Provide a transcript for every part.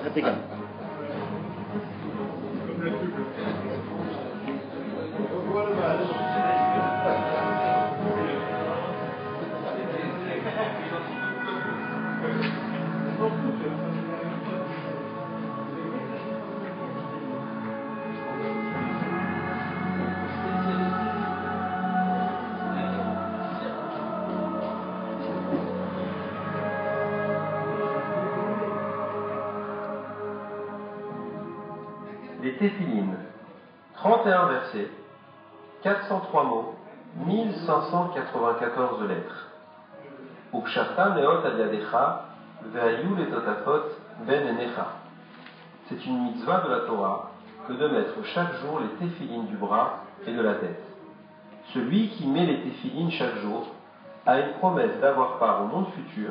Impeccable. Les Téphilines, 31 versets, 403 mots, 1594 lettres. Ukshafta meot al yadecha, ve'ayu letotafot ben enecha. C'est une mitzvah de la Torah que de mettre chaque jour les téphilines du bras et de la tête. Celui qui met les téphilines chaque jour a une promesse d'avoir part au monde futur,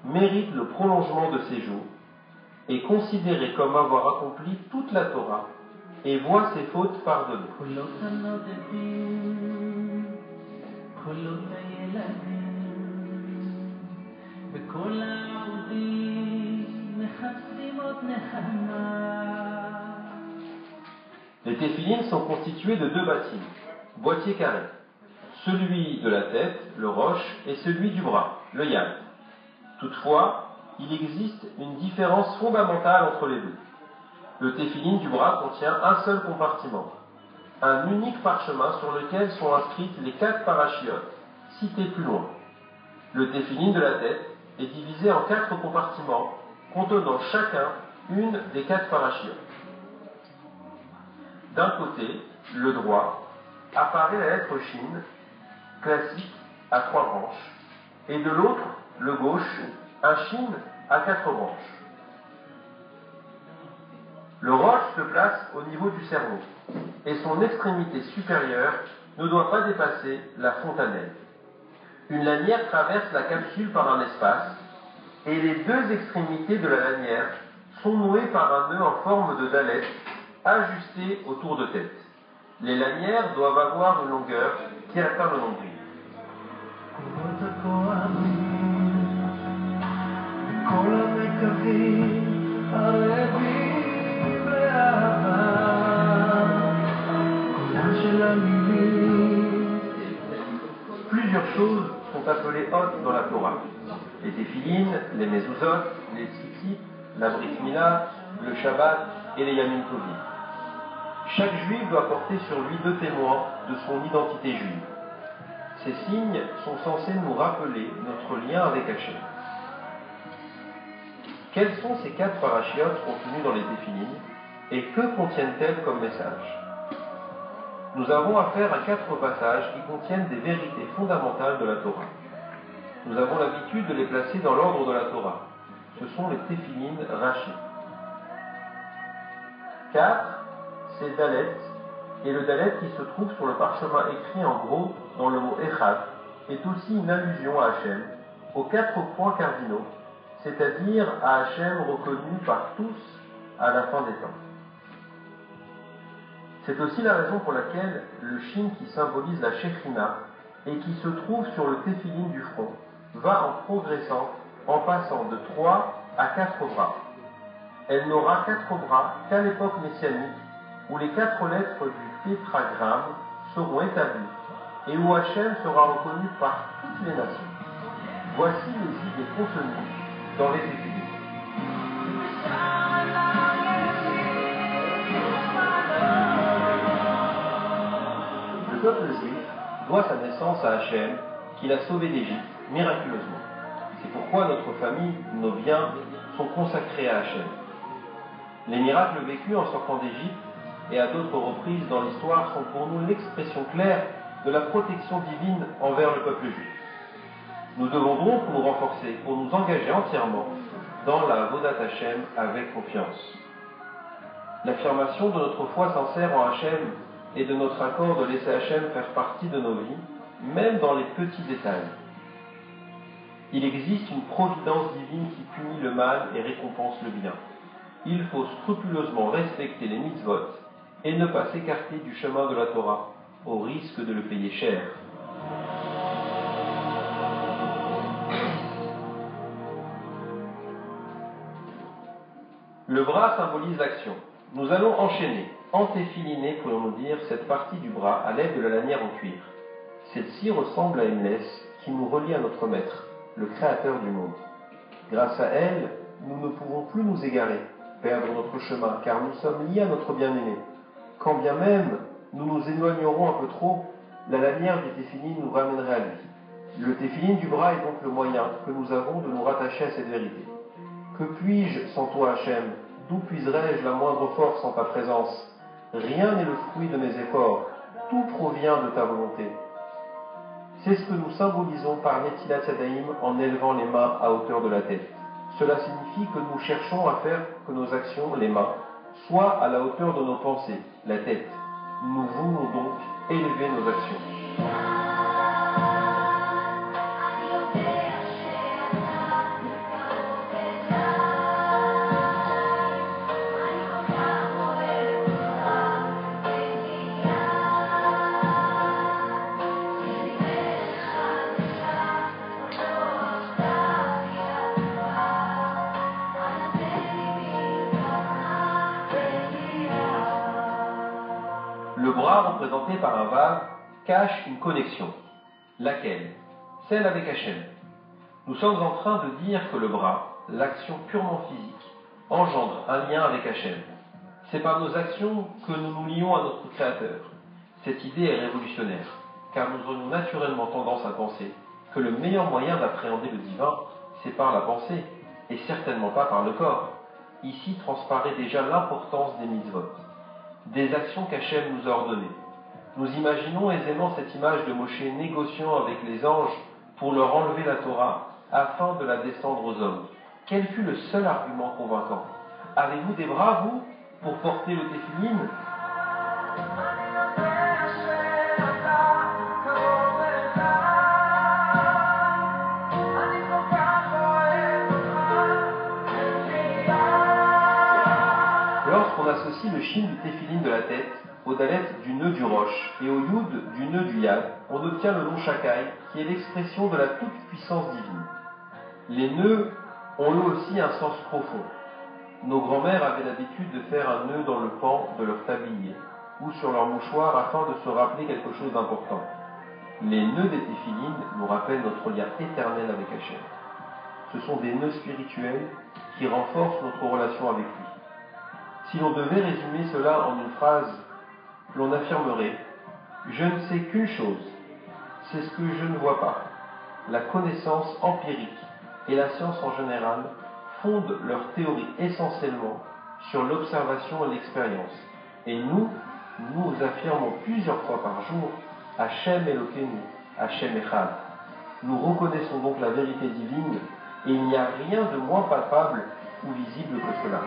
mérite le prolongement de ses jours, est considéré comme avoir accompli toute la Torah et voit ses fautes pardonnées. Les téphilines sont constituées de deux bâtiments, boîtier carré, celui de la tête, le roche, et celui du bras, le yad. Toutefois, il existe une différence fondamentale entre les deux. Le téphiline du bras contient un seul compartiment, un unique parchemin sur lequel sont inscrites les 4 parachiotes, cités plus loin. Le téphiline de la tête est divisé en 4 compartiments, contenant chacun une des 4 parachiotes. D'un côté, le droit, apparaît la lettre Shin, classique à 3 branches, et de l'autre, le gauche, un Shin à 4 branches. Le roche se place au niveau du cerveau, et son extrémité supérieure ne doit pas dépasser la fontanelle. Une lanière traverse la capsule par un espace, et les deux extrémités de la lanière sont nouées par un nœud en forme de dalette, ajusté autour de tête. Les lanières doivent avoir une longueur qui atteint le nombril. Plusieurs choses sont appelées hôtes dans la Torah. Les téphilines, les mezuzot, les tzitzit, la brit mila, le Shabbat et les yamim tovim. Chaque juif doit porter sur lui 2 témoins de son identité juive. Ces signes sont censés nous rappeler notre lien avec Hachem. Quels sont ces 4 parachiotes contenus dans les téphilines et que contiennent-elles comme message? Nous avons affaire à 4 passages qui contiennent des vérités fondamentales de la Torah. Nous avons l'habitude de les placer dans l'ordre de la Torah. Ce sont les téphilines Rashi. 4, c'est Dalet, et le Dalet qui se trouve sur le parchemin écrit en gros dans le mot Echad est aussi une allusion à Hachem, aux 4 points cardinaux, c'est-à-dire à Hachem reconnu par tous à la fin des temps. C'est aussi la raison pour laquelle le Shin qui symbolise la Shekhinah et qui se trouve sur le téphiline du front va en progressant en passant de 3 à 4 bras. Elle n'aura 4 bras qu'à l'époque messianique où les 4 lettres du tétragramme seront établies et où Hachem sera reconnu par toutes les nations. Voici les idées contenues dans les téphilines. Le peuple juif doit sa naissance à Hachem, qui l'a sauvé d'Égypte miraculeusement. C'est pourquoi notre famille, nos biens, sont consacrés à Hachem. Les miracles vécus en sortant d'Égypte et à d'autres reprises dans l'histoire sont pour nous l'expression claire de la protection divine envers le peuple juif. Nous devons donc nous renforcer pour nous engager entièrement dans la Avodat Hachem avec confiance. L'affirmation de notre foi sincère en Hachem et de notre accord de laisser Hachem faire partie de nos vies, même dans les petits détails. Il existe une providence divine qui punit le mal et récompense le bien. Il faut scrupuleusement respecter les mitzvot et ne pas s'écarter du chemin de la Torah, au risque de le payer cher. Le bras symbolise l'action. Nous allons enchaîner, entéphiliner, pourrions-nous dire, cette partie du bras à l'aide de la lanière en cuir. Celle-ci ressemble à une laisse qui nous relie à notre maître, le créateur du monde. Grâce à elle, nous ne pouvons plus nous égarer, perdre notre chemin, car nous sommes liés à notre bien-aimé. Quand bien même nous nous éloignerons un peu trop, la lanière du téphiline nous ramènerait à lui. Le téphiline du bras est donc le moyen que nous avons de nous rattacher à cette vérité. Que puis-je sans toi, Hachem? D'où puiserais-je la moindre force en ta présence? Rien n'est le fruit de mes efforts, tout provient de ta volonté. C'est ce que nous symbolisons par Netilat Yadayim en élevant les mains à hauteur de la tête. Cela signifie que nous cherchons à faire que nos actions, les mains, soient à la hauteur de nos pensées, la tête. Nous voulons donc élever nos actions. Le bras, représenté par un vav, cache une connexion. Laquelle? Celle avec Hachem. Nous sommes en train de dire que le bras, l'action purement physique, engendre un lien avec Hachem. C'est par nos actions que nous nous lions à notre Créateur. Cette idée est révolutionnaire, car nous aurions naturellement tendance à penser que le meilleur moyen d'appréhender le divin, c'est par la pensée, et certainement pas par le corps. Ici transparaît déjà l'importance des mitzvot, des actions qu'Hachem nous a ordonnées. Nous imaginons aisément cette image de Moshe négociant avec les anges pour leur enlever la Torah afin de la descendre aux hommes. Quel fut le seul argument convaincant? Avez-vous des bras, vous, pour porter le téphiline? Lorsqu'on associe le shin du téphiline de la tête au dalet du nœud du roche et au yud du nœud du yad, on obtient le nom shakai, qui est l'expression de la toute-puissance divine. Les nœuds ont eux aussi un sens profond. Nos grands-mères avaient l'habitude de faire un nœud dans le pan de leur tablier ou sur leur mouchoir afin de se rappeler quelque chose d'important. Les nœuds des téphilines nous rappellent notre lien éternel avec Hachem. Ce sont des nœuds spirituels qui renforcent notre relation avec lui. Si l'on devait résumer cela en une phrase, l'on affirmerait « Je ne sais qu'une chose, c'est ce que je ne vois pas ». La connaissance empirique et la science en général fondent leur théorie essentiellement sur l'observation et l'expérience. Et nous affirmons plusieurs fois par jour « Hachem Elokeinu, Hachem Echad ». Nous reconnaissons donc la vérité divine et il n'y a rien de moins palpable ou visible que cela.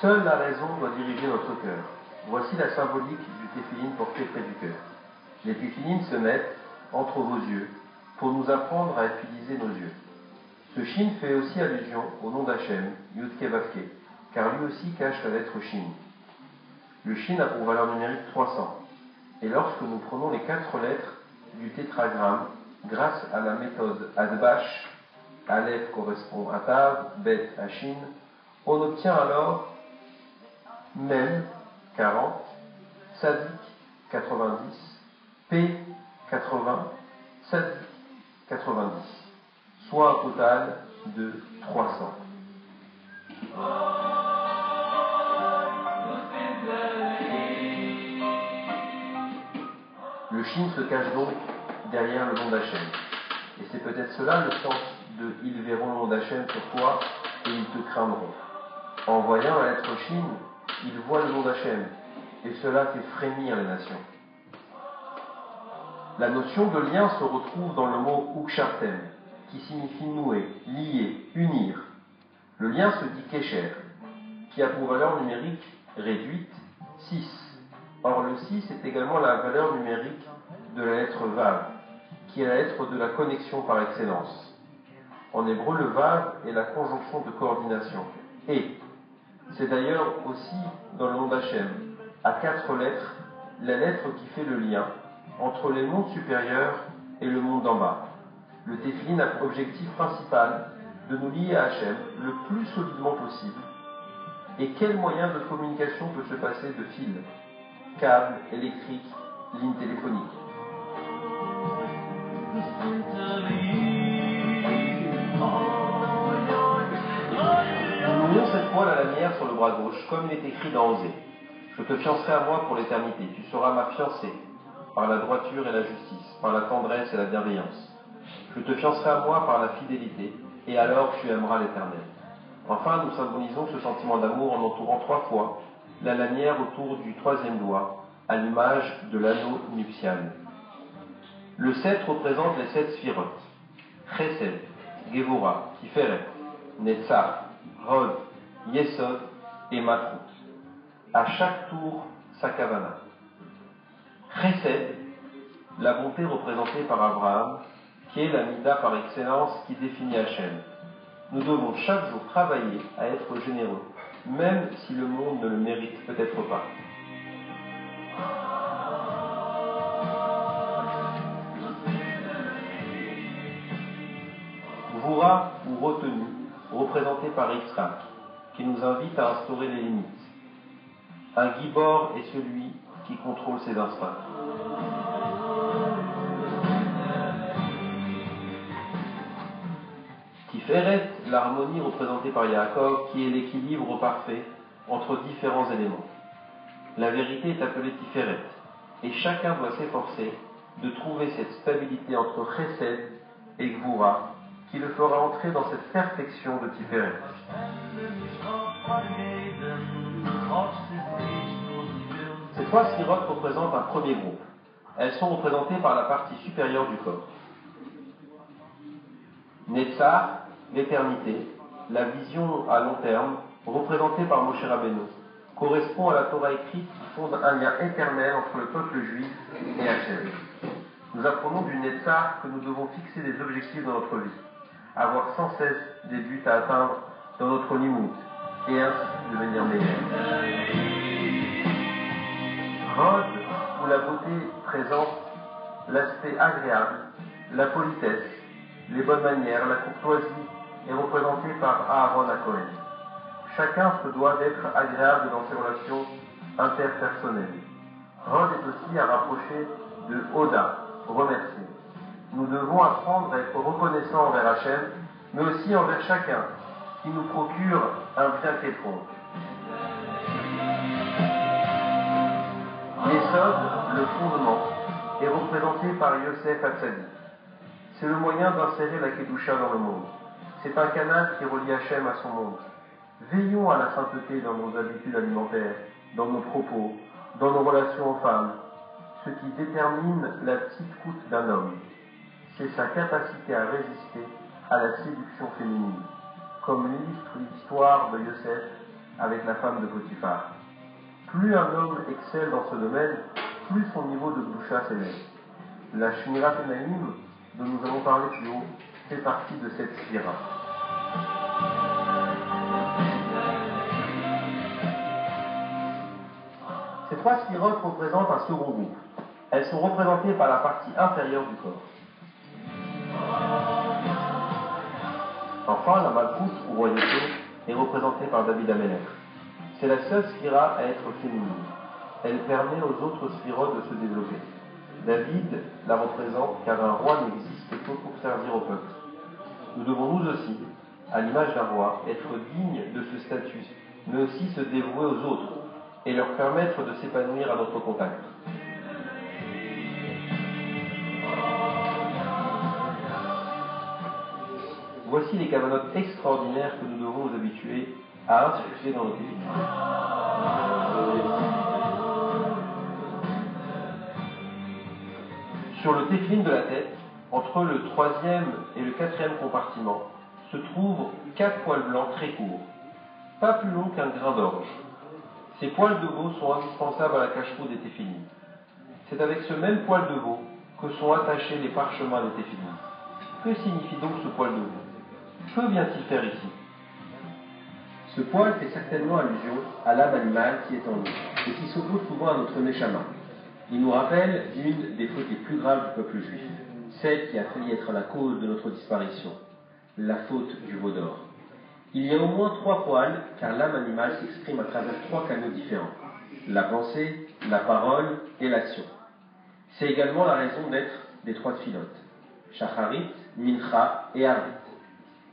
Seule la raison doit diriger notre cœur. Voici la symbolique du téphiline porté près du cœur. Les téphilines se mettent entre vos yeux pour nous apprendre à utiliser nos yeux. Ce shin fait aussi allusion au nom d'Hachem, Yud-Ke Vav-Ke, car lui aussi cache la lettre shin. Le shin a pour valeur numérique 300. Et lorsque nous prenons les 4 lettres du tétragramme, grâce à la méthode Adbash, Aleph correspond à Tav, Bet à Shin, on obtient alors Mem 40, Sadik 90, P 80, Sadik 90, soit un total de 300. Le Shin se cache donc derrière le nom d'Hachem. Et c'est peut-être cela le sens de « Ils verront le nom d'Hachem sur toi et ils te craindront ». En voyant la lettre Shin, ils voient le nom d'Hachem, et cela fait frémir les nations. La notion de lien se retrouve dans le mot Ukshartem, qui signifie nouer, lier, unir. Le lien se dit Kesher, qui a pour valeur numérique réduite 6. Or le 6 est également la valeur numérique de la lettre Vav, qui est la lettre de la connexion par excellence. En hébreu, le Vav est la conjonction de coordination. Et C'est d'ailleurs aussi dans le nom d'Hachem, à 4 lettres, la lettre qui fait le lien entre les mondes supérieurs et le monde d'en bas. Le Tefillin a pour objectif principal de nous lier à Hachem le plus solidement possible. Et quel moyen de communication peut se passer de fils, câbles, électriques, lignes téléphoniques? Nous nouons cette poêle à lanière sur le bras gauche, comme il est écrit dans Osée. Je te fiancerai à moi pour l'éternité, tu seras ma fiancée, par la droiture et la justice, par la tendresse et la bienveillance. Je te fiancerai à moi par la fidélité, et alors tu aimeras l'Éternel. Enfin, nous symbolisons ce sentiment d'amour en entourant 3 fois la lanière autour du 3e doigt, à l'image de l'anneau nuptial. Le 7 représente les 7 sphirotes, Chesed, Gevura, Tiferet, Netzach, Hod, Yesod et Malchut. À chaque tour, sa kavana. Chesed, la bonté représentée par Abraham, qui est la mida par excellence qui définit Hachem. Nous devons chaque jour travailler à être généreux, même si le monde ne le mérite peut-être pas. Gvura ou retenue, représentée par Yitzhak, qui nous invite à instaurer les limites. Un gibor est celui qui contrôle ses instincts. Tiferet, l'harmonie représentée par Yaakov, qui est l'équilibre parfait entre différents éléments. La vérité est appelée Tiferet, et chacun doit s'efforcer de trouver cette stabilité entre Chesed et Gvura, qui le fera entrer dans cette perfection de Tiferet. Ces 3 sphirotes représentent un premier groupe. Elles sont représentées par la partie supérieure du corps. Netzach, l'éternité, la vision à long terme, représentée par Moshe Rabbeinu, correspond à la Torah écrite qui fonde un lien éternel entre le peuple juif et Hachem. Nous apprenons du Netzach que nous devons fixer des objectifs dans notre vie, avoir sans cesse des buts à atteindre dans notre limite, et ainsi devenir meilleur. Hod, où la beauté présente l'aspect agréable, la politesse, les bonnes manières, la courtoisie, est représentée par Aaron HaKohen. Chacun se doit d'être agréable dans ses relations interpersonnelles. Hod est aussi à rapprocher de Oda, remercier. Nous devons apprendre à être reconnaissants envers Hachem, mais aussi envers chacun qui nous procure un bien quelconque. Yesod, le fondement, est représenté par Yosef Hatzadi. C'est le moyen d'insérer la Kedusha dans le monde. C'est un canal qui relie Hachem à son monde. Veillons à la sainteté dans nos habitudes alimentaires, dans nos propos, dans nos relations aux femmes. Ce qui détermine la petite coûte d'un homme, c'est sa capacité à résister à la séduction féminine, comme l'illustre l'histoire de Yosef avec la femme de Potiphar. Plus un homme excelle dans ce domaine, plus son niveau de Kedusha s'élève. La Shmirat Enaim, dont nous avons parlé plus haut, fait partie de cette spira. Ces 3 spirotes représentent un second groupe. Elles sont représentées par la partie inférieure du corps. Enfin, la Malchut ou royauté est représentée par David Amelech. C'est la seule spira à être féminine. Elle permet aux autres spirotes de se développer. David la représente car un roi n'existe que pour servir au peuple. Nous devons nous aussi, à l'image d'un roi, être dignes de ce statut, mais aussi se dévouer aux autres et leur permettre de s'épanouir à notre contact. Voici les cavanotes extraordinaires que nous devons nous habituer à insuffler dans nos vies. Sur le tefillin de la tête, entre le 3e et le 4e compartiment, se trouvent 4 poils blancs très courts, pas plus longs qu'un grain d'orge. Ces poils de veau sont indispensables à la cache-roue des téphilines. C'est avec ce même poil de veau que sont attachés les parchemins des téphilines. Que signifie donc ce poil de veau? Que vient-il faire ici? Ce poil fait certainement allusion à l'âme animale qui est en nous et qui s'oppose souvent à notre neshama. Il nous rappelle une des fautes les plus graves du peuple juif, celle qui a failli être la cause de notre disparition, la faute du veau d'or. Il y a au moins 3 poils, car l'âme animale s'exprime à travers 3 canaux différents, la pensée, la parole et l'action. C'est également la raison d'être des 3 tfilotes, Shacharit, Mincha et Arvit.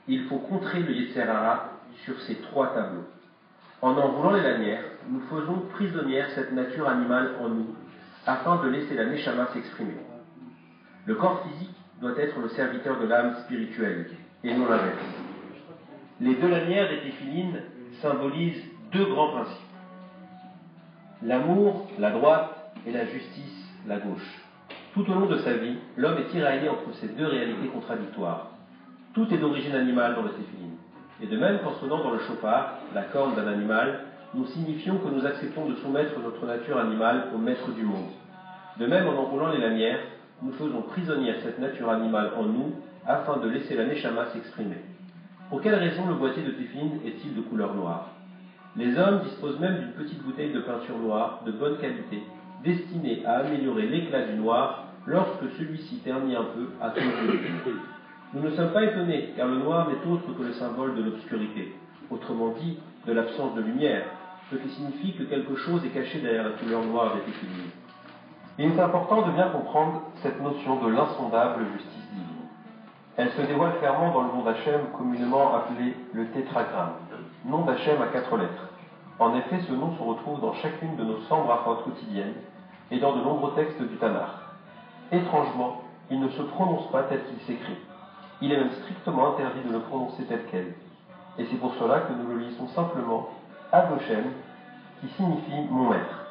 Il faut contrer le Yetzer Hara sur ces 3 tableaux. En enroulant les lanières, nous faisons prisonnière cette nature animale en nous, afin de laisser la Neshama s'exprimer. Le corps physique doit être le serviteur de l'âme spirituelle, et non l'inverse. Les 2 lanières des téphilines symbolisent 2 grands principes. L'amour, la droite, et la justice, la gauche. Tout au long de sa vie, l'homme est tiraillé entre ces 2 réalités contradictoires. Tout est d'origine animale dans le téphilin. Et de même qu'en sonnant dans le chofar, la corne d'un animal, nous signifions que nous acceptons de soumettre notre nature animale au maître du monde. De même, en enroulant les lanières, nous faisons prisonnière cette nature animale en nous, afin de laisser la Neshama s'exprimer. Pour quelle raison le boîtier de téphilin est-il de couleur noire? Les hommes disposent même d'une petite bouteille de peinture noire, de bonne qualité, destinée à améliorer l'éclat du noir lorsque celui-ci ternit un peu à cause de l'huile. Nous ne sommes pas étonnés, car le noir n'est autre que le symbole de l'obscurité, autrement dit, de l'absence de lumière, ce qui signifie que quelque chose est caché derrière la couleur noire des téphilines. Il est important de bien comprendre cette notion de l'insondable justice divine. Elle se dévoile clairement dans le nom d'Hachem, communément appelé le tétragramme, nom d'Hachem à 4 lettres. En effet, ce nom se retrouve dans chacune de nos 100 brachot quotidiennes et dans de nombreux textes du Tanakh. Étrangement, il ne se prononce pas tel qu'il s'écrit. Il est même strictement interdit de le prononcer tel quel. Et c'est pour cela que nous le lisons simplement Adoshem, qui signifie mon maître.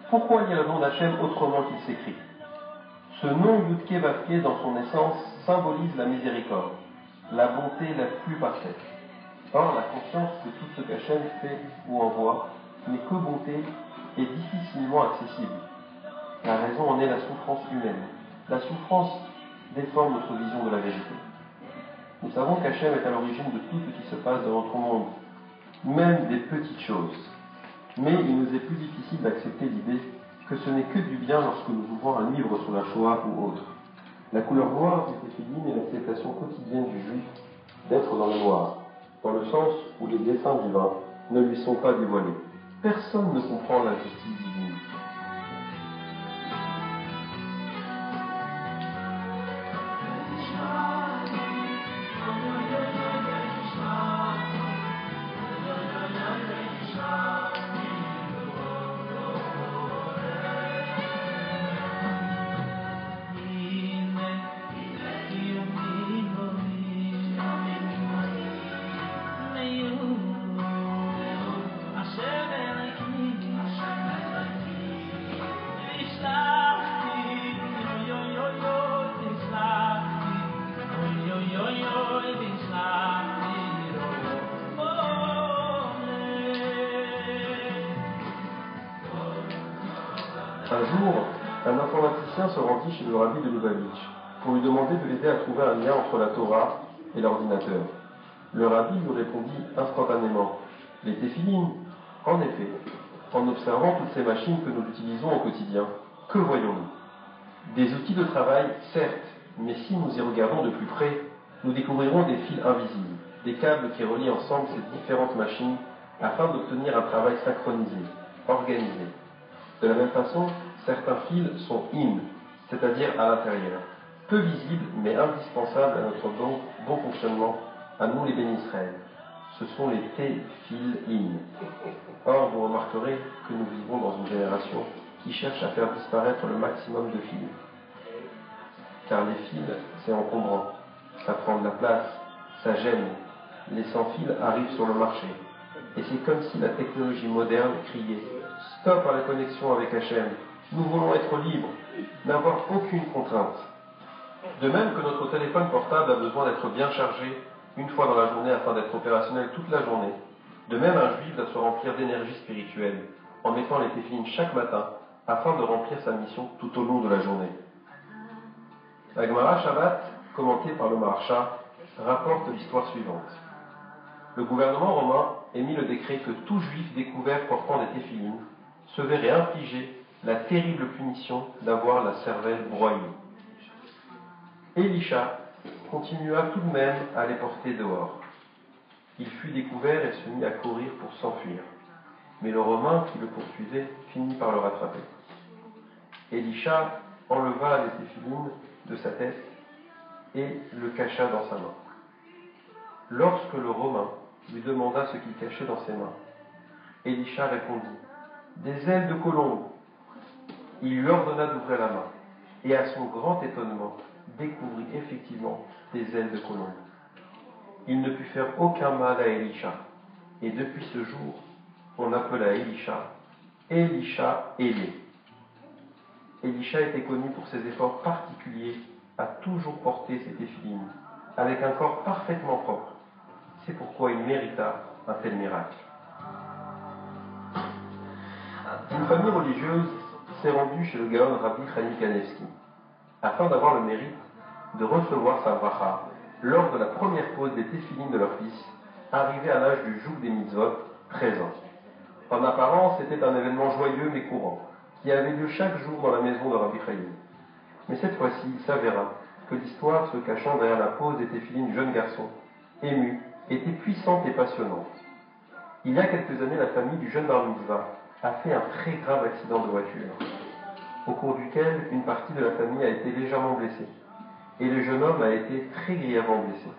Pourquoi lire le nom d'Hachem autrement qu'il s'écrit? Ce nom Yudke Vavke, dans son essence, symbolise la miséricorde, la bonté la plus parfaite. Or, la conscience que tout ce qu'Hachem fait ou envoie n'est que bonté et difficilement accessible. La raison en est la souffrance humaine. La souffrance déforme notre vision de la vérité. Nous savons qu'Hachem est à l'origine de tout ce qui se passe dans notre monde, même des petites choses. Mais il nous est plus difficile d'accepter l'idée que ce n'est que du bien lorsque nous ouvrons un livre sur la Shoah ou autre. La couleur noire du téphilin est l'acceptation quotidienne du juif d'être dans le noir, dans le sens où les desseins divins ne lui sont pas dévoilés. Personne ne comprend la justice divine. Un jour, un informaticien se rendit chez le rabbi de Lubavitch pour lui demander de l'aider à trouver un lien entre la Torah et l'ordinateur. Le rabbi lui répondit instantanément: les téphilines. En effet, en observant toutes ces machines que nous utilisons au quotidien, que voyons-nous? Des outils de travail, certes, mais si nous y regardons de plus près, nous découvrirons des fils invisibles, des câbles qui relient ensemble ces différentes machines afin d'obtenir un travail synchronisé, organisé. De la même façon, certains fils sont in, c'est-à-dire à l'intérieur, peu visibles mais indispensables à notre bon fonctionnement, à nous les bénis Israël. Ce sont les téphilin. Or, vous remarquerez que nous vivons dans une génération qui cherche à faire disparaître le maximum de fils. Car les fils, c'est encombrant, ça prend de la place, ça gêne. Les sans-fils arrivent sur le marché. Et c'est comme si la technologie moderne criait: stop à la connexion avec Hachem, nous voulons être libres, n'avoir aucune contrainte. De même que notre téléphone portable a besoin d'être bien chargé une fois dans la journée afin d'être opérationnel toute la journée, de même un juif doit se remplir d'énergie spirituelle en mettant les téphilines chaque matin afin de remplir sa mission tout au long de la journée. La Gemara Shabbat, commentée par le Maharsha, rapporte l'histoire suivante. le gouvernement romain émit le décret que tout juif découvert portant des téphilines se verrait infliger la terrible punition d'avoir la cervelle broyée. Élisha continua tout de même à les porter dehors. Il fut découvert et se mit à courir pour s'enfuir. Mais le Romain qui le poursuivait finit par le rattraper. Élisha enleva les téphilines de sa tête et le cacha dans sa main. Lorsque le Romain lui demanda ce qu'il cachait dans ses mains, Élisha répondit « Des ailes de colombe !» Il lui ordonna d'ouvrir la main, et à son grand étonnement, découvrit effectivement des ailes de colombe. Il ne put faire aucun mal à Élisha, et depuis ce jour, on appela Élisha Élé. Élisha était connu pour ses efforts particuliers à toujours porter ses téphilines, avec un corps parfaitement propre. C'est pourquoi il mérita un tel miracle. Une famille religieuse s'est rendue chez le Gaon Rabbi Chaim Kanevski, afin d'avoir le mérite de recevoir sa bracha lors de la première pause des téphilines de leur fils, arrivé à l'âge du joug des mitzvot, 13 ans. En apparence, c'était un événement joyeux mais courant, qui avait lieu chaque jour dans la maison de Rabbi Chaim. Mais cette fois-ci, il s'avéra que l'histoire se cachant derrière la pose des téphilines du jeune garçon, ému, était puissante et passionnante. Il y a quelques années, la famille du jeune bar mitzvah a fait un très grave accident de voiture, au cours duquel une partie de la famille a été légèrement blessée, et le jeune homme a été très grièvement blessé.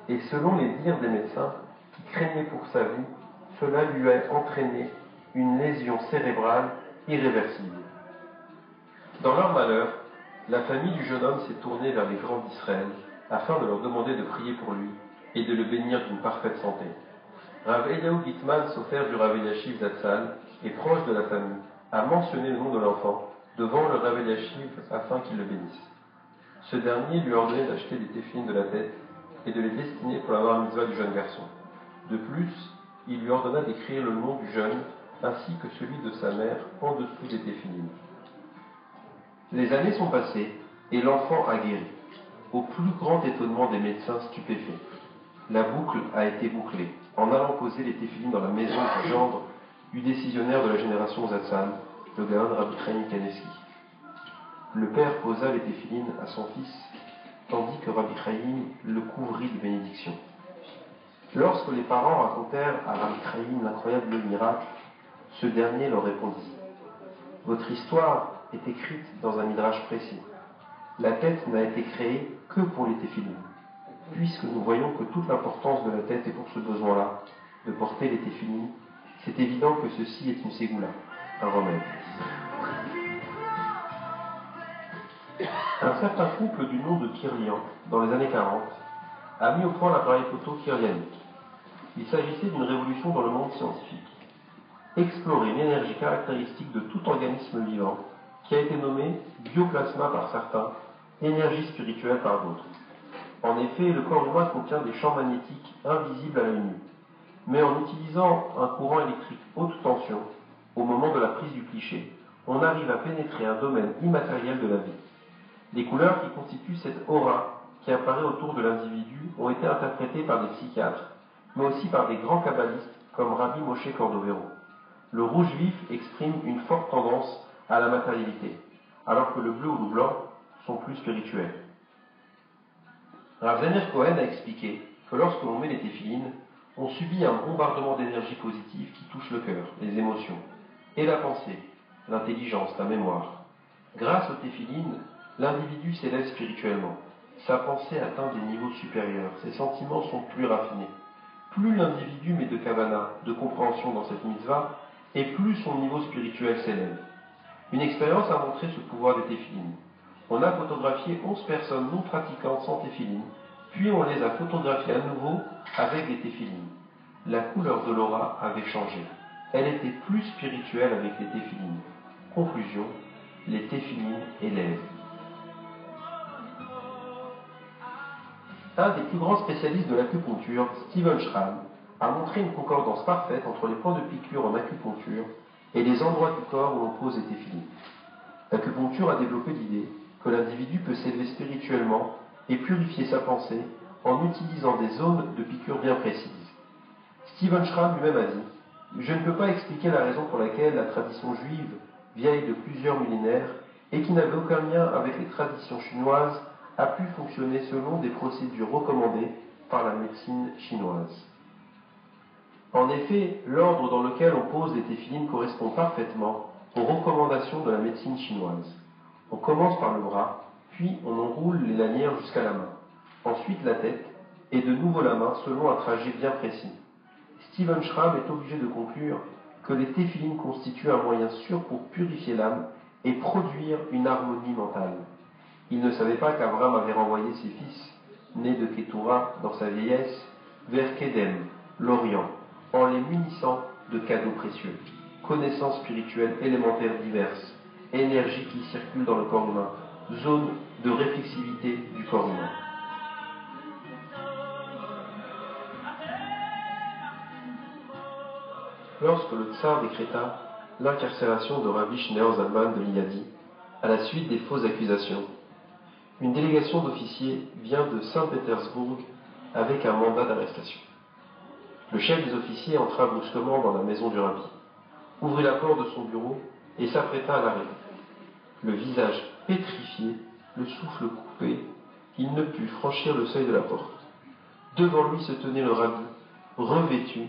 Et selon les dires des médecins, qui craignaient pour sa vie, cela lui a entraîné une lésion cérébrale irréversible. Dans leur malheur, la famille du jeune homme s'est tournée vers les grands d'Israël afin de leur demander de prier pour lui et de le bénir d'une parfaite santé. Rav Eliaou Gitman, Sofer du Rav Eliashiv Zatzal, et proche de la famille, a mentionné le nom de l'enfant devant le Rav Eliashiv afin qu'il le bénisse. Ce dernier lui a ordonné d'acheter des téphilines de la tête et de les destiner pour la bar mitzvah du jeune garçon. De plus, il lui ordonna d'écrire le nom du jeune ainsi que celui de sa mère en dessous des téphilines. Les années sont passées et l'enfant a guéri, au plus grand étonnement des médecins stupéfaits. La boucle a été bouclée en allant poser les téphilines dans la maison du gendre du décisionnaire de la génération Zatzal, le Gaon Rabbi Chaim Kanevski. Le père posa les téphilines à son fils, tandis que Rabbi Chaim le couvrit de bénédictions. Lorsque les parents racontèrent à Rabbi Chaim l'incroyable miracle, ce dernier leur répondit « Votre histoire est écrite dans un midrash précis. La tête n'a été créée que pour les téphilines. Puisque nous voyons que toute l'importance de la tête est pour ce besoin-là, de porter les téphilines, c'est évident que ceci est une ségoula, un remède. » Un certain couple du nom de Kirlian, dans les années 40, a mis au point l'appareil photo kirlianique. Il s'agissait d'une révolution dans le monde scientifique. Explorer l'énergie caractéristique de tout organisme vivant, qui a été nommé bioplasma par certains, énergie spirituelle par d'autres. En effet, le corps humain contient des champs magnétiques invisibles à l'œil nu. Mais en utilisant un courant électrique haute tension, au moment de la prise du cliché, on arrive à pénétrer un domaine immatériel de la vie. Les couleurs qui constituent cette aura qui apparaît autour de l'individu ont été interprétées par des psychiatres, mais aussi par des grands kabbalistes comme Rabbi Moshe Cordovero. Le rouge vif exprime une forte tendance à la matérialité, alors que le bleu ou le blanc sont plus spirituels. Rav Zener Cohen a expliqué que lorsque l'on met les téphilines, on subit un bombardement d'énergie positive qui touche le cœur, les émotions, et la pensée, l'intelligence, la mémoire. Grâce aux téphilines, l'individu s'élève spirituellement. Sa pensée atteint des niveaux supérieurs, ses sentiments sont plus raffinés. Plus l'individu met de kavana, de compréhension dans cette mitzvah, et plus son niveau spirituel s'élève. Une expérience a montré ce pouvoir des téphilines. On a photographié 11 personnes non pratiquantes sans téphilines, puis on les a photographiées à nouveau avec des téphilines. La couleur de l'aura avait changé. Elle était plus spirituelle avec les téphilines. Conclusion, les téphilines élèvent. Un des plus grands spécialistes de l'acupuncture, Steven Schramm, a montré une concordance parfaite entre les points de piqûre en acupuncture et les endroits du corps où l'on pose les téphilines. L'acupuncture a développé l'idée que l'individu peut s'élever spirituellement et purifier sa pensée en utilisant des zones de piqûre bien précises. Stephen Schramm lui-même a dit « Je ne peux pas expliquer la raison pour laquelle la tradition juive, vieille de plusieurs millénaires et qui n'avait aucun lien avec les traditions chinoises, a pu fonctionner selon des procédures recommandées par la médecine chinoise. » En effet, l'ordre dans lequel on pose les téphilines correspond parfaitement aux recommandations de la médecine chinoise. On commence par le bras, puis on enroule les lanières jusqu'à la main, ensuite la tête, et de nouveau la main selon un trajet bien précis. Stephen Schramm est obligé de conclure que les téphilines constituent un moyen sûr pour purifier l'âme et produire une harmonie mentale. Il ne savait pas qu'Abraham avait renvoyé ses fils, nés de Kétoura dans sa vieillesse, vers Kédem, l'Orient, en les munissant de cadeaux précieux, connaissances spirituelles élémentaires diverses, énergie qui circule dans le corps humain, zone de réflexivité du corps humain. Lorsque le tsar décréta l'incarcération de Rabbi Schneur Zalman de Liadi, à la suite des fausses accusations, une délégation d'officiers vient de Saint-Pétersbourg avec un mandat d'arrestation. Le chef des officiers entra brusquement dans la maison du rabbi, ouvrit la porte de son bureau et s'apprêta à l'arrêter. Le visage pétrifié, le souffle coupé, il ne put franchir le seuil de la porte. Devant lui se tenait le rabbi, revêtu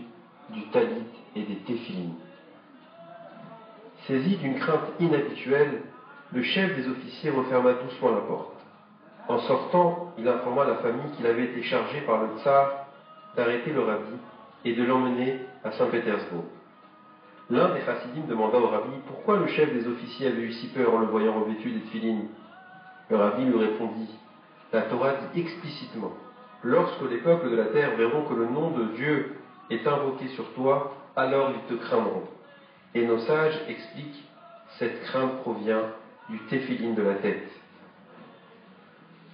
du talit et des téphilines. Saisi d'une crainte inhabituelle, le chef des officiers referma doucement la porte. En sortant, il informa la famille qu'il avait été chargé par le tsar d'arrêter le rabbi et de l'emmener à Saint-Pétersbourg. L'un des chassidim demanda au rabbi pourquoi le chef des officiers avait eu si peur en le voyant revêtu des téphilines. Le rabbi lui répondit « La Torah dit explicitement « Lorsque les peuples de la terre verront que le nom de Dieu est invoqué sur toi, alors ils te craindront. » Et nos sages expliquent « Cette crainte provient du téphiline de la tête. »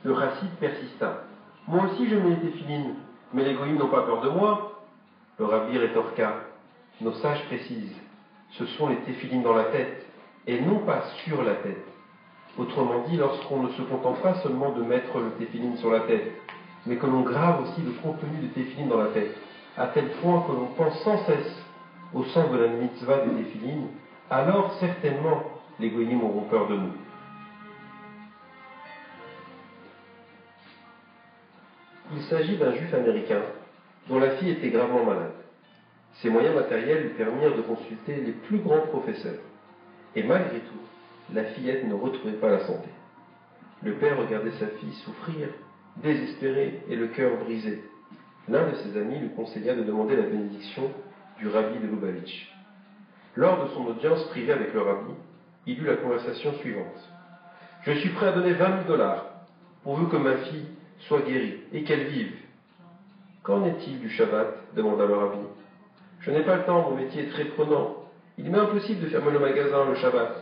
Le chassid persista. « Moi aussi je mets les téphilines, mais les goïms n'ont pas peur de moi. » Le rabbi rétorqua. « Nos sages précisent, ce sont les téphilines dans la tête, et non pas sur la tête. Autrement dit, lorsqu'on ne se contente pas seulement de mettre le téphiline sur la tête, mais que l'on grave aussi le contenu du téphiline dans la tête, à tel point que l'on pense sans cesse au sens de la mitzvah du téphiline, alors certainement les goïms auront peur de nous. » Il s'agit d'un juif américain dont la fille était gravement malade. Ses moyens matériels lui permirent de consulter les plus grands professeurs. Et malgré tout, la fillette ne retrouvait pas la santé. Le père regardait sa fille souffrir, désespérée et le cœur brisé. L'un de ses amis lui conseilla de demander la bénédiction du rabbi de Lubavitch. Lors de son audience privée avec le rabbi, il eut la conversation suivante. « Je suis prêt à donner 20 000 $, pourvu que ma fille soit guérie et qu'elle vive. »« Qu'en est-il du Shabbat » demanda le rabbi. « Je n'ai pas le temps, mon métier est très prenant. Il m'est impossible de fermer le magasin le Shabbat. »«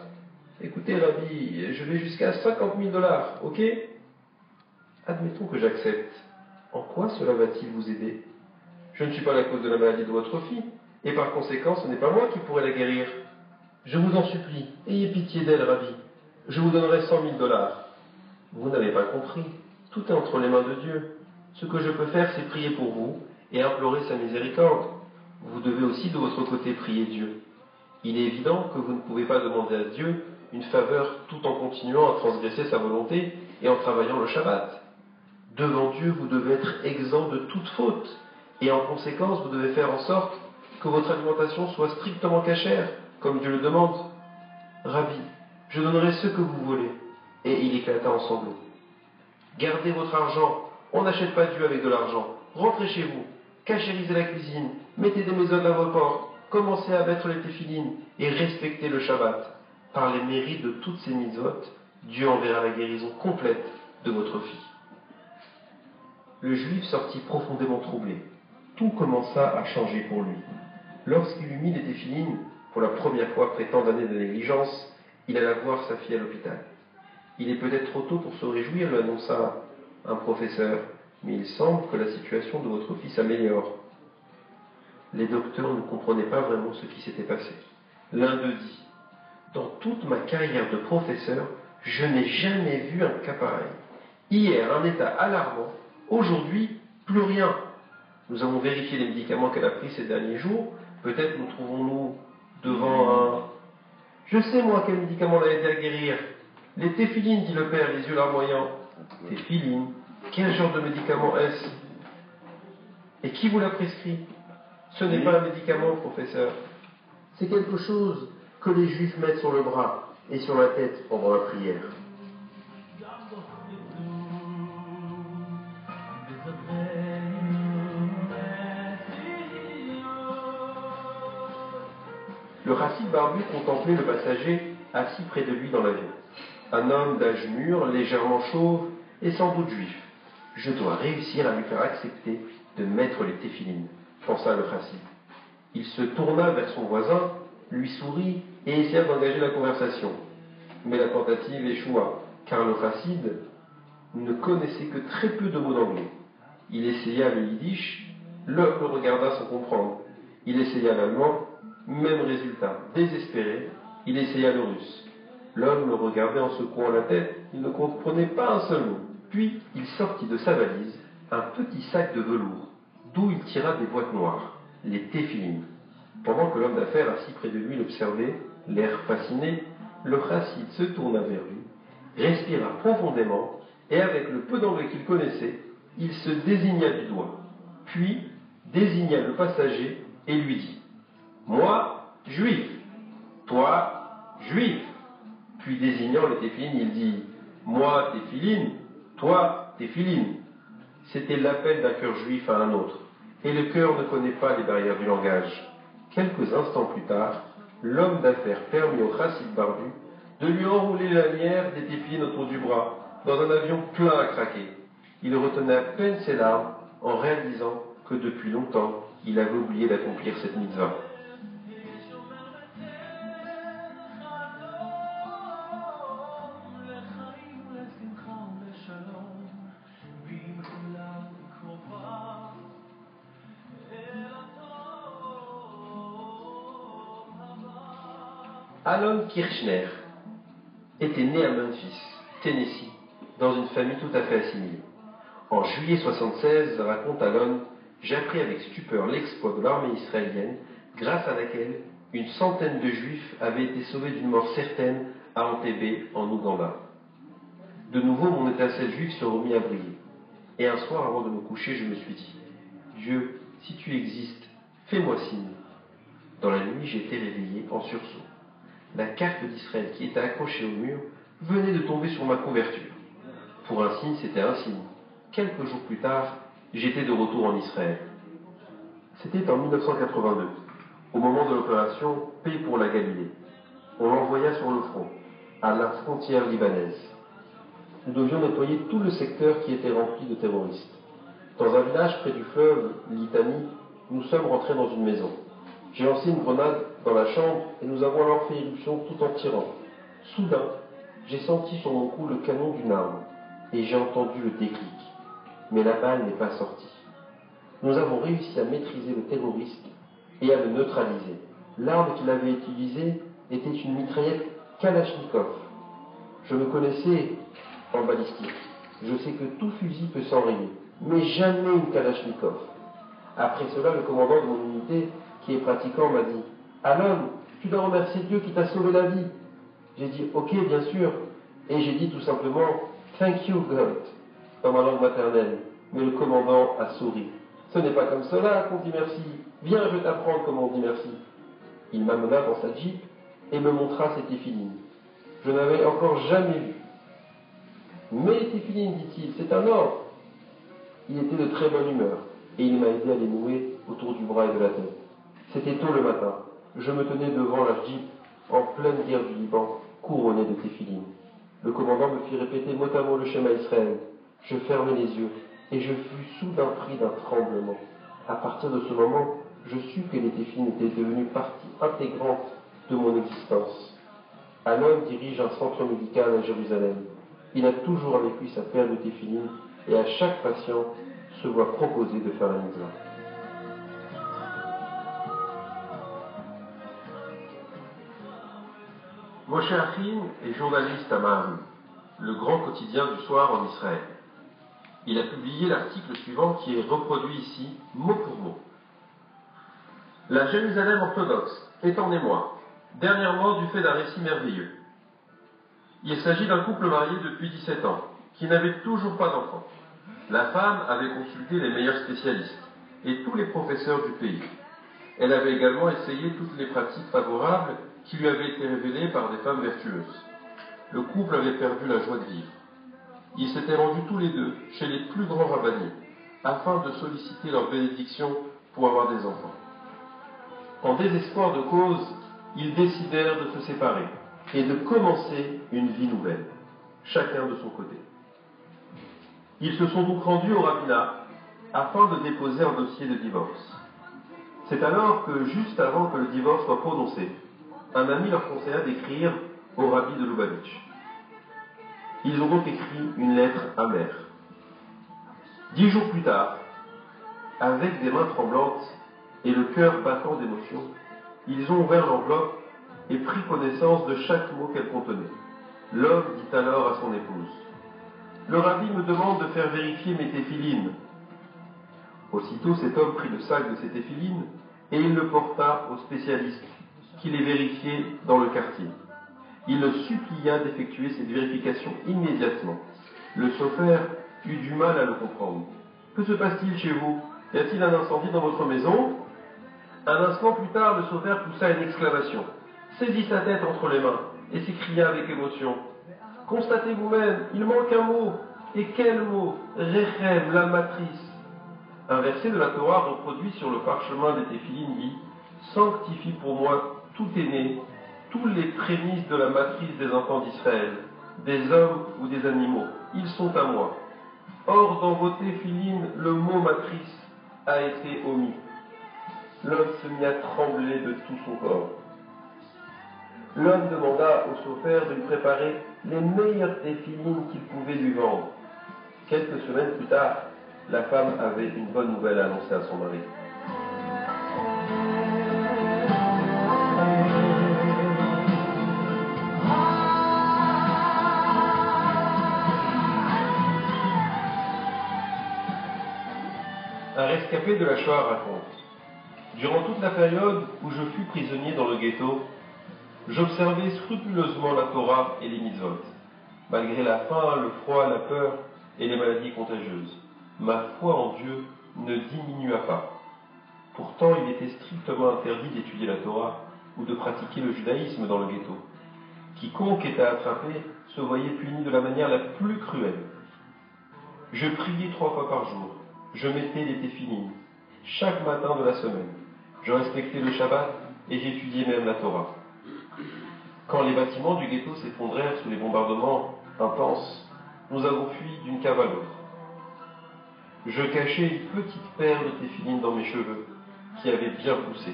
Écoutez, rabbi, je vais jusqu'à 50 000 $, ok ?»« Admettons que j'accepte. En quoi cela va-t-il vous aider ? Je ne suis pas la cause de la maladie de votre fille, et par conséquent, ce n'est pas moi qui pourrai la guérir. Je vous en supplie, ayez pitié d'elle, rabbi. Je vous donnerai 100 000 $. Vous n'avez pas compris. Tout est entre les mains de Dieu. Ce que je peux faire, c'est prier pour vous et implorer sa miséricorde. Vous devez aussi de votre côté prier Dieu. Il est évident que vous ne pouvez pas demander à Dieu une faveur tout en continuant à transgresser sa volonté et en travaillant le Shabbat. Devant Dieu, vous devez être exempt de toute faute et en conséquence, vous devez faire en sorte que votre alimentation soit strictement cachère, comme Dieu le demande. Rabbi, je donnerai ce que vous voulez. Et il éclata en sanglots. Gardez votre argent, on n'achète pas Dieu avec de l'argent. Rentrez chez vous, cachérisez la cuisine, mettez des mésodes à vos portes, commencez à mettre les téphilines et respectez le Shabbat. Par les mérites de toutes ces mitzvot, Dieu enverra la guérison complète de votre fille. Le juif sortit profondément troublé. Tout commença à changer pour lui. Lorsqu'il eut mis les téphilines, pour la première fois après tant d'années de négligence, il alla voir sa fille à l'hôpital. Il est peut-être trop tôt pour se réjouir, lui annonça un professeur, mais il semble que la situation de votre fille s'améliore. Les docteurs ne comprenaient pas vraiment ce qui s'était passé. L'un d'eux dit, « Dans toute ma carrière de professeur, je n'ai jamais vu un cas pareil. Hier, un état alarmant, aujourd'hui, plus rien. Nous avons vérifié les médicaments qu'elle a pris ces derniers jours. Peut-être nous trouvons-nous devant un... Je sais moi quel médicament l'a aidé à guérir. Les téphilines, dit le père, les yeux larmoyants. Téphilines? Quel genre de médicament est-ce? Et qui vous l'a prescrit? Ce n'est pas un médicament, professeur. C'est quelque chose que les Juifs mettent sur le bras et sur la tête pendant la prière. Le chassid barbu contemplait le passager assis près de lui dans l'avion. Un homme d'âge mûr, légèrement chauve et sans doute juif. Je dois réussir à lui faire accepter de mettre les téphilines, pensa le chassid. Il se tourna vers son voisin, lui sourit et essaya d'engager la conversation. Mais la tentative échoua, car le chassid ne connaissait que très peu de mots d'anglais. Il essaya le yiddish, l'homme le regarda sans comprendre. Il essaya l'allemand, même résultat. Désespéré, il essaya le russe. L'homme le regardait en secouant la tête, il ne comprenait pas un seul mot. Puis il sortit de sa valise un petit sac de velours, d'où il tira des boîtes noires, les téphilines. Pendant que l'homme d'affaires assis près de lui l'observait, l'air fasciné, le chassid se tourna vers lui, respira profondément, et avec le peu d'anglais qu'il connaissait, il se désigna du doigt, puis désigna le passager et lui dit « Moi, juif, toi, juif ». Puis désignant les téphilines, il dit « Moi, téphiline, toi, téphiline ». C'était l'appel d'un cœur juif à un autre, et le cœur ne connaît pas les barrières du langage. Quelques instants plus tard, l'homme d'affaires permit au chassid barbu de lui enrouler la lanière des téphilines autour du bras, dans un avion plein à craquer. Il retenait à peine ses larmes en réalisant que depuis longtemps, il avait oublié d'accomplir cette mitzvah. Alon Kirchner était né à Memphis, Tennessee, dans une famille tout à fait assimilée. En juillet 1976, raconte Alon, j'appris avec stupeur l'exploit de l'armée israélienne, grâce à laquelle une centaine de juifs avaient été sauvés d'une mort certaine à Entebbe, en Ouganda. De nouveau, mon étincelle juive se remit à briller. Et un soir, avant de me coucher, je me suis dit, Dieu, si tu existes, fais-moi signe. Dans la nuit, j'ai été réveillé en sursaut. La carte d'Israël qui était accrochée au mur venait de tomber sur ma couverture. Pour un signe, c'était un signe. Quelques jours plus tard, j'étais de retour en Israël. C'était en 1982, au moment de l'opération Paix pour la Galilée. On l'envoya sur le front, à la frontière libanaise. Nous devions nettoyer tout le secteur qui était rempli de terroristes. Dans un village près du fleuve Litani, nous sommes rentrés dans une maison. J'ai lancé une grenade dans la chambre et nous avons alors fait éruption tout en tirant. Soudain, j'ai senti sur mon cou le canon d'une arme et j'ai entendu le déclic. Mais la balle n'est pas sortie. Nous avons réussi à maîtriser le terroriste et à le neutraliser. L'arme qu'il avait utilisée était une mitraillette Kalachnikov. Je me connaissais en balistique. Je sais que tout fusil peut s'enrayer, mais jamais une Kalachnikov. Après cela, le commandant de mon unité, qui est pratiquant, m'a dit « Alon, tu dois remercier Dieu qui t'a sauvé la vie. » J'ai dit « Ok, bien sûr. » Et j'ai dit tout simplement « Thank you, God » dans ma langue maternelle. Mais le commandant a souri. « Ce n'est pas comme cela qu'on dit merci. Viens, je vais t'apprendre comment on dit merci. » Il m'amena dans sa jeep et me montra ses téphilines. Je n'avais encore jamais vu. « Mais les téphilines, dit-il, c'est un ordre. » Il était de très bonne humeur et il m'a aidé à les nouer autour du bras et de la tête. C'était tôt le matin. Je me tenais devant la jeep en pleine guerre du Liban, couronné de téphilines. Le commandant me fit répéter mot à mot le schéma Israël. Je fermai les yeux et je fus soudain pris d'un tremblement. À partir de ce moment, je sus que les téphilines étaient devenues partie intégrante de mon existence. Alon dirige un centre médical à Jérusalem. Il a toujours avec lui sa paire de téphilines et à chaque patient se voit proposer de faire la mitzvah. Moshe Achim est journaliste à Maharim, le grand quotidien du soir en Israël. Il a publié l'article suivant qui est reproduit ici, mot pour mot. La Jérusalem orthodoxe est en émoi, dernièrement du fait d'un récit merveilleux. Il s'agit d'un couple marié depuis 17 ans, qui n'avait toujours pas d'enfant. La femme avait consulté les meilleurs spécialistes et tous les professeurs du pays. Elle avait également essayé toutes les pratiques favorables qui lui avaient été révélées par des femmes vertueuses. Le couple avait perdu la joie de vivre. Ils s'étaient rendus tous les deux chez les plus grands rabbiniques, afin de solliciter leur bénédiction pour avoir des enfants. En désespoir de cause, ils décidèrent de se séparer et de commencer une vie nouvelle, chacun de son côté. Ils se sont donc rendus au rabbinat afin de déposer un dossier de divorce. C'est alors que, juste avant que le divorce soit prononcé, un ami leur conseilla d'écrire au rabbi de Lubavitch. Ils ont donc écrit une lettre amère. 10 jours plus tard, avec des mains tremblantes et le cœur battant d'émotion, ils ont ouvert l'enveloppe et pris connaissance de chaque mot qu'elle contenait. L'homme dit alors à son épouse: « Le rabbi me demande de faire vérifier mes téphilines. » Aussitôt cet homme prit le sac de ses téphilines et il le porta au spécialiste qui les vérifiait dans le quartier. Il le supplia d'effectuer cette vérification immédiatement. Le sofer eut du mal à le comprendre. « Que se passe-t-il chez vous? Y a-t-il un incendie dans votre maison ?» Un instant plus tard, le sofer poussa une exclamation, saisit sa tête entre les mains et s'écria avec émotion: « Constatez vous-même, il manque un mot. Et quel mot? Rechem, la matrice. » Un verset de la Torah reproduit sur le parchemin des téphilines dit: « Sanctifie pour moi tout aîné, tous les prémices de la matrice des enfants d'Israël, des hommes ou des animaux, ils sont à moi. » Or, dans vos téphilines, le mot matrice a été omis. L'homme se mit à trembler de tout son corps. L'homme demanda au chauffeur de lui préparer les meilleures téphilines qu'il pouvait lui vendre. Quelques semaines plus tard, la femme avait une bonne nouvelle à annoncer à son mari. Un rescapé de la Shoah raconte: « Durant toute la période où je fus prisonnier dans le ghetto, j'observais scrupuleusement la Torah et les mitzvot. Malgré la faim, le froid, la peur et les maladies contagieuses, ma foi en Dieu ne diminua pas. Pourtant, il était strictement interdit d'étudier la Torah ou de pratiquer le judaïsme dans le ghetto. Quiconque était attrapé se voyait puni de la manière la plus cruelle. Je priais 3 fois par jour, je mettais les téphilines, chaque matin de la semaine. Je respectais le Shabbat et j'étudiais même la Torah. Quand les bâtiments du ghetto s'effondraient sous les bombardements intenses, nous avons fui d'une cave à l'autre. Je cachais une petite paire de téphilines dans mes cheveux, qui avaient bien poussé,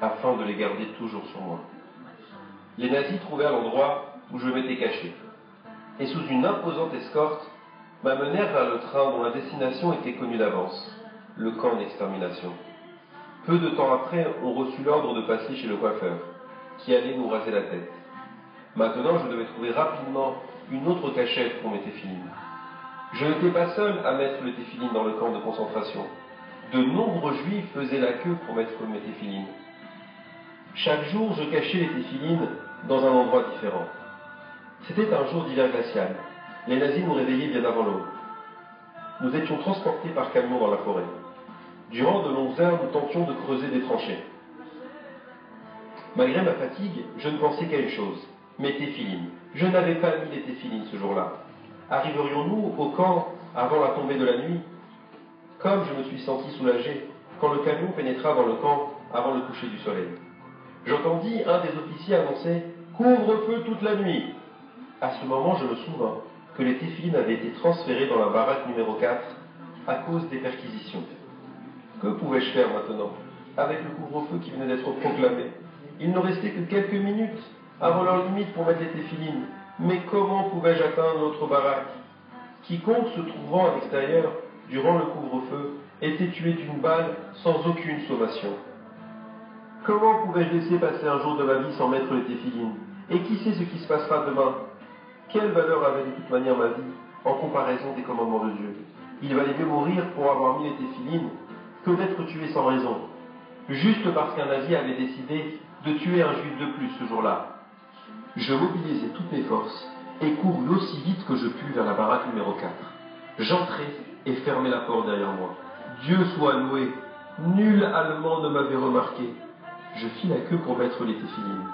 afin de les garder toujours sur moi. Les nazis trouvèrent l'endroit où je m'étais caché, et sous une imposante escorte, m'amenèrent vers le train dont la destination était connue d'avance, le camp d'extermination. Peu de temps après, on reçut l'ordre de passer chez le coiffeur, qui allait nous raser la tête. Maintenant, je devais trouver rapidement une autre cachette pour mes téphilines. Je n'étais pas seul à mettre le téphiline dans le camp de concentration. De nombreux juifs faisaient la queue pour mettre mes téphilines. Chaque jour, je cachais les téphilines dans un endroit différent. C'était un jour d'hiver glacial. Les nazis nous réveillaient bien avant l'aube. Nous étions transportés par camion dans la forêt. Durant de longues heures, nous tentions de creuser des tranchées. Malgré ma fatigue, je ne pensais qu'à une chose, mes téphilines. Je n'avais pas mis les téphilines ce jour-là. Arriverions-nous au camp avant la tombée de la nuit? Comme je me suis senti soulagé quand le camion pénétra dans le camp avant le coucher du soleil. J'entendis un des officiers annoncer « Couvre-feu toute la nuit !» À ce moment, je me souvins que les téphilines avaient été transférées dans la baraque numéro 4 à cause des perquisitions. Que pouvais-je faire maintenant, avec le couvre-feu qui venait d'être proclamé? Il ne restait que quelques minutes avant leur limite pour mettre les téphilines. Mais comment pouvais-je atteindre notre baraque? Quiconque se trouvant à l'extérieur durant le couvre-feu était tué d'une balle sans aucune sommation. Comment pouvais-je laisser passer un jour de ma vie sans mettre les téphilines? Et qui sait ce qui se passera demain? Quelle valeur avait de toute manière ma vie en comparaison des commandements de Dieu? Il valait mieux mourir pour avoir mis les téphilines que d'être tué sans raison, juste parce qu'un nazi avait décidé de tuer un juif de plus ce jour-là. Je mobilisai toutes mes forces et courus aussi vite que je pus vers la baraque numéro 4. J'entrai et fermai la porte derrière moi. Dieu soit loué, nul Allemand ne m'avait remarqué. Je fis la queue pour mettre les téphilines.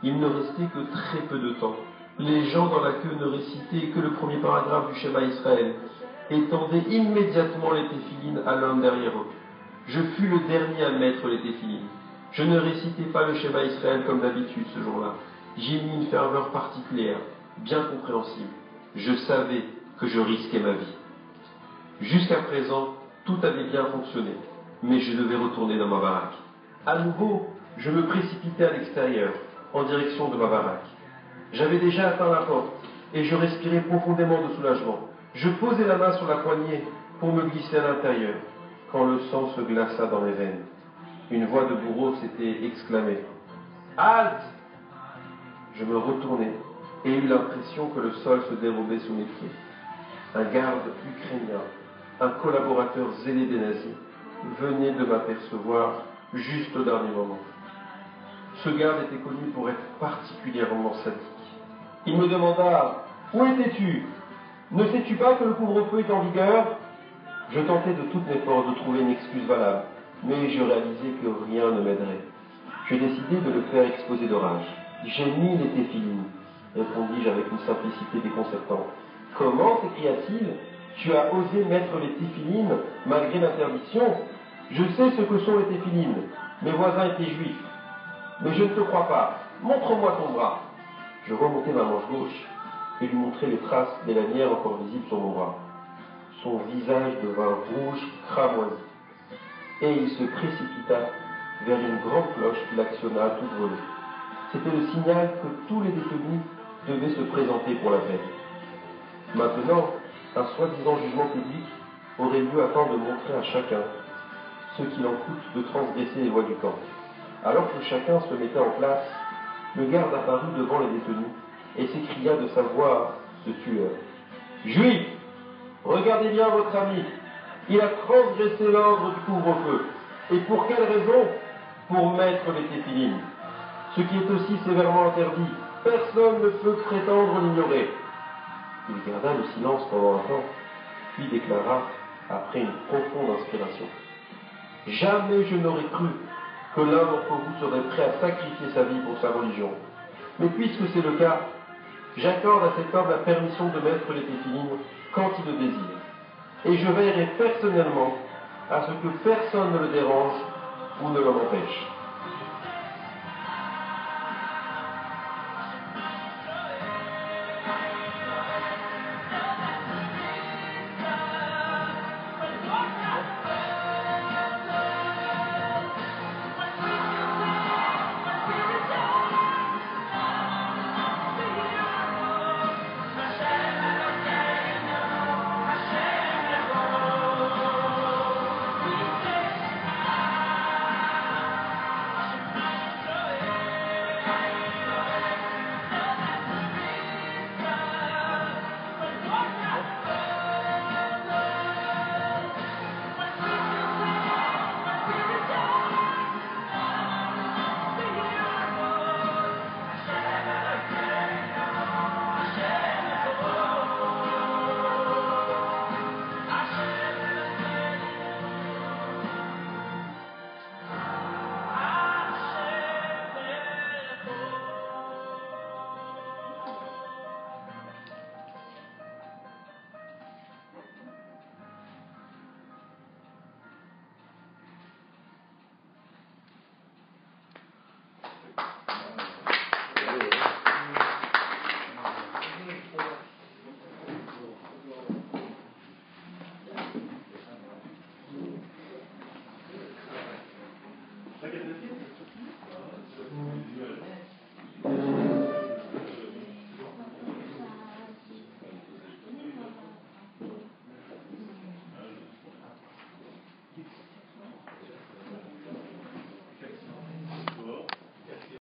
Il ne restait que très peu de temps. Les gens dans la queue ne récitaient que le premier paragraphe du Shema Israël et tendaient immédiatement les téphilines à l'homme derrière eux. Je fus le dernier à mettre les téphilines. Je ne récitais pas le Shema Israël comme d'habitude ce jour-là. J'y mis une ferveur particulière, bien compréhensible. Je savais que je risquais ma vie. Jusqu'à présent, tout avait bien fonctionné, mais je devais retourner dans ma baraque. À nouveau, je me précipitai à l'extérieur, en direction de ma baraque. J'avais déjà atteint la porte, et je respirais profondément de soulagement. Je posai la main sur la poignée pour me glisser à l'intérieur, quand le sang se glaça dans mes veines. Une voix de bourreau s'était exclamée. « Halte !» Je me retournai et eus l'impression que le sol se dérobait sous mes pieds. Un garde ukrainien, un collaborateur zélé des nazis, venait de m'apercevoir juste au dernier moment. Ce garde était connu pour être particulièrement sadique. Il me demanda « Où étais-tu? Ne sais-tu pas que le couvre-feu est en vigueur ?» Je tentais de toutes mes forces de trouver une excuse valable, mais je réalisais que rien ne m'aiderait. Je décidai de le faire exploser de rage. « J'ai mis les téphilines », répondis-je avec une simplicité déconcertante. « Comment » s'écria-t-il, « tu as osé mettre les téphilines malgré l'interdiction? Je sais ce que sont les téphilines. Mes voisins étaient juifs. Mais je ne te crois pas. Montre-moi ton bras. » Je remontai ma manche gauche et lui montrai les traces des lanières encore visibles sur mon bras. Son visage devint rouge, cramoisi, et il se précipita vers une grande cloche qu'il actionna à toute volée. C'était le signal que tous les détenus devaient se présenter pour la peine. Maintenant, un soi-disant jugement public aurait lieu afin de montrer à chacun ce qu'il en coûte de transgresser les lois du camp. Alors que chacun se mettait en place, le garde apparut devant les détenus et s'écria de sa voix ce tueur. « Juifs, regardez bien votre ami, il a transgressé l'ordre du couvre-feu. Et pour quelle raison? Pour mettre les téphilines. Ce qui est aussi sévèrement interdit. Personne ne peut prétendre l'ignorer. » Il garda le silence pendant un temps, puis déclara, après une profonde inspiration. « Jamais je n'aurais cru que l'un d'entre vous serait prêt à sacrifier sa vie pour sa religion. Mais puisque c'est le cas, j'accorde à cet homme la permission de mettre les téphilines quand il le désire. Et je veillerai personnellement à ce que personne ne le dérange ou ne l'en empêche. »